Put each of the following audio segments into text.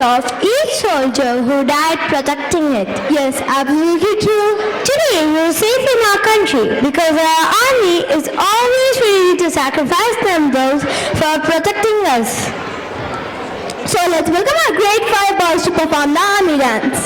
of each soldier who died protecting it. Yes, absolutely true. Today we are safe in our country because our army is always ready to sacrifice themselves for protecting us. So let's welcome our great fire boys to perform the army dance.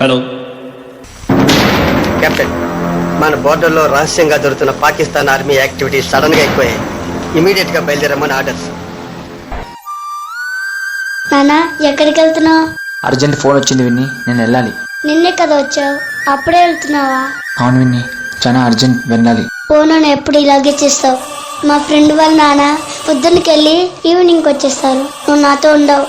Hello captain, మన బోర్డర్లో రహస్యంగా దొరుకుతున్న Pakistan army activity sudden గా ఎక్కువయ్యాయి. Immediate గా బయలుదేరమని orders. నానా, ఎక్కడికి వెళ్తున్నావు? Urgent phone వచ్చింది విన్ని, నేను వెళ్ళాలి. నిన్నే కదా వచ్చావు, అప్పుడే వెళ్తున్నావా? అవును విన్ని, చాలా అర్జెంట్, వెళ్ళాలి. ఫోన్ ఎప్పుడు ఇలాగే చేస్తావు? మా ఫ్రెండ్ వాళ్ళ నాన్న పొద్దున్నకి వెళ్ళి ఈవినింగ్ వచ్చేస్తారు, నువ్వు నాతో ఉండవు.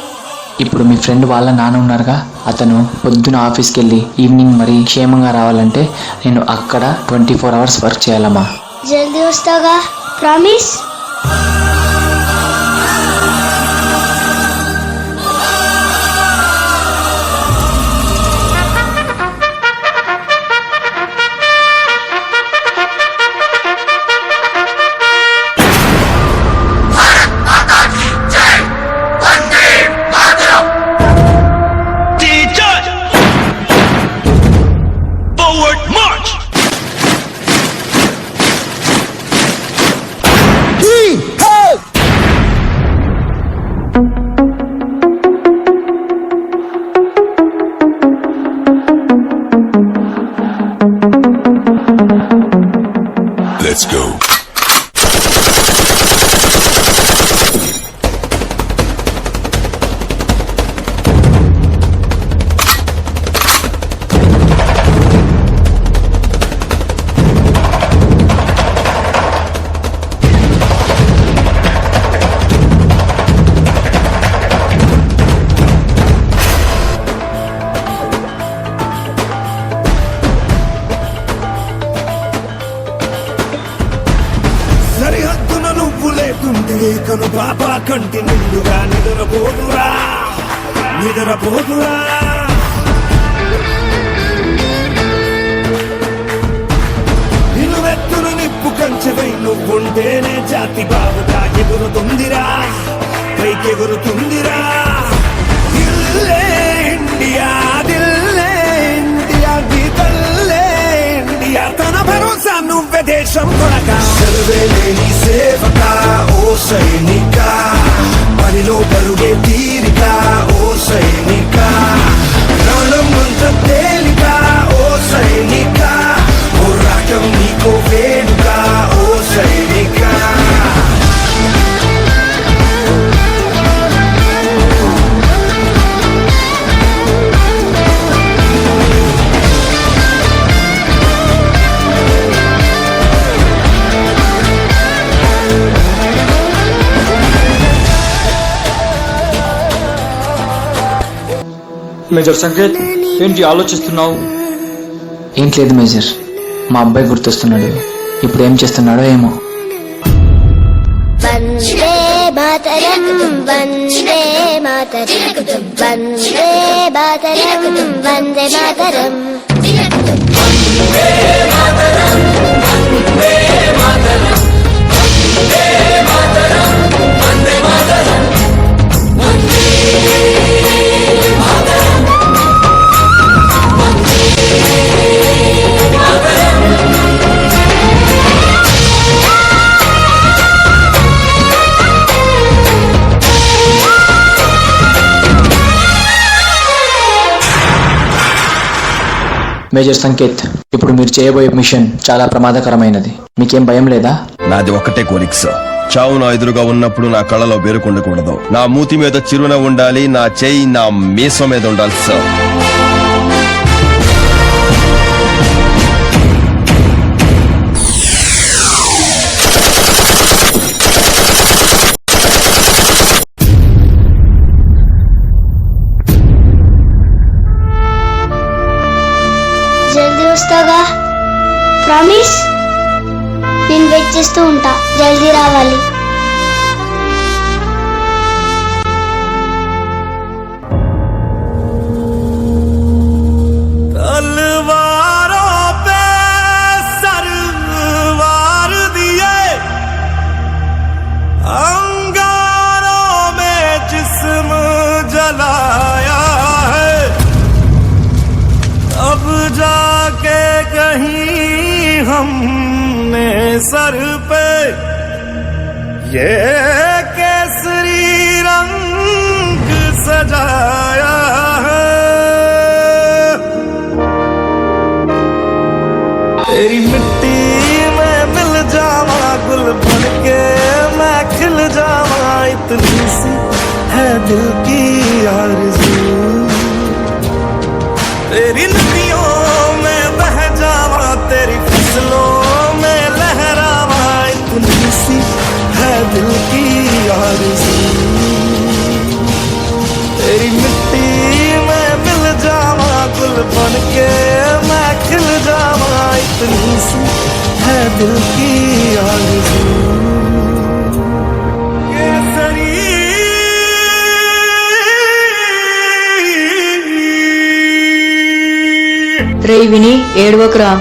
ఇప్పుడు మీ ఫ్రెండ్ వాళ్ళ నాన్న ఉన్నారుగా, అతను పొద్దున ఆఫీస్కి వెళ్ళి ఈవినింగ్ మరి క్షేమంగా రావాలంటే నేను అక్కడ 24 hours వర్క్ చేయాలమ్మా. జల్దీ వస్తావుగా, ప్రామిస్? Let's go. సరిహద్దున నువ్వు లేకుంటే కను పాప కంటి నిండుగా నిద్రపోదురా నిద్రపోదురా. నిలువెత్తున నిప్పు కంచెవై నువ్వుంటేనే జాతి బావుగా ఎగురుతుందిరా, పైకెగురుతుందిరా. దిల్లే ఇండియా, దిల్లే ఇండియా, నీ తల్లే ఇండియా, తన భరోసా నువ్వే దేశం కొనక. సెలవే లేని సేవక ఓ సైనిక, పనిలో పరుగే తీరిక ఓ సైనిక, ప్రాణం అంత తేలిక ఓ సైనిక, పోరాటం నీకో వేడుక ఓ సైనిక. మేజర్ సంకేత్, ఏంటి ఆలోచిస్తున్నావు? ఏంటి లేదు మేజర్, మా అబ్బాయి గుర్తొస్తున్నాడు, ఇప్పుడు ఏం చేస్తున్నాడో ఏమో. వందే మాతరం, వందే మాతరం, వందే మాతరం, వందే మాతరం. మేజర్ సంకేత్, ఇప్పుడు మీరు చేయబోయే మిషన్ చాలా ప్రమాదకరమైనది, మీకేం భయం లేదా? నాది ఒక్కటే కోరిక సార్, చావు నా ఎదురుగా ఉన్నప్పుడు నా కళ్ళలో బేరుకుండకూడదు, నా మూతి మీద చిరునవ్వు ఉండాలి, నా చేయి నా మీసం మీద ఉండాలి సార్. వస్తావుగా, ప్రామిస్? నేను వెయిట్ చేస్తూ ఉంటా, జల్దీ రావాలి. కావాలి. तलवारों पे सरवार दिए, अंगारों में जिस्म जलाया है, अब जाके कहीं हमने सर पे ये केसरी रंग सजाया है. तेरी मिट्टी में मिल जावा, गुल बन के मैं खिल जावा, इतनी सी है दिल की आरज़ू. तेरी नदियों में बह जावा, तेरी फसलों में लहरावा, इतनी सी है दिल की आरज़ू. तेरी मिट्टी में मिल जावा, गुल बन के मैं खिल जावा, इतनी सी है दिल की आरज़ू. केसरी రే విని ఏడవకురా.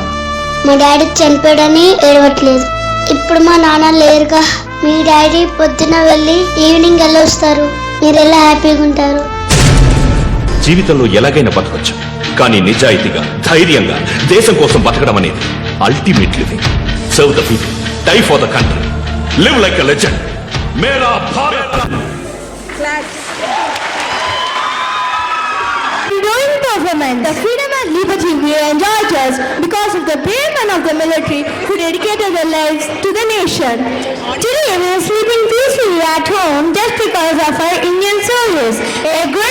మా డాడీ చనిపోయాడని ఏడవట్లేదు. ఇప్పుడు మా నాన్న లేరుగా. మీ డాడీ పొద్దున వెళ్ళి ఈవినింగ్ వెళ్ళొస్తారు. మీరు ఎలా హ్యాపీగా ఉంటారు? జీవితంలో ఎలాగైనా బతకొచ్చు, కానీ నిజాయితీగా ధైర్యంగా దేశం కోసం బతకడం అనేది ultimate living. Serve the people, die for the country, live like a legend. మేరా Bharat. During the performance, the freedom and liberty we enjoy just because of the brave men of the military who dedicated their lives to the nation. Today we are sleeping peacefully at home just because of our Indian service. A great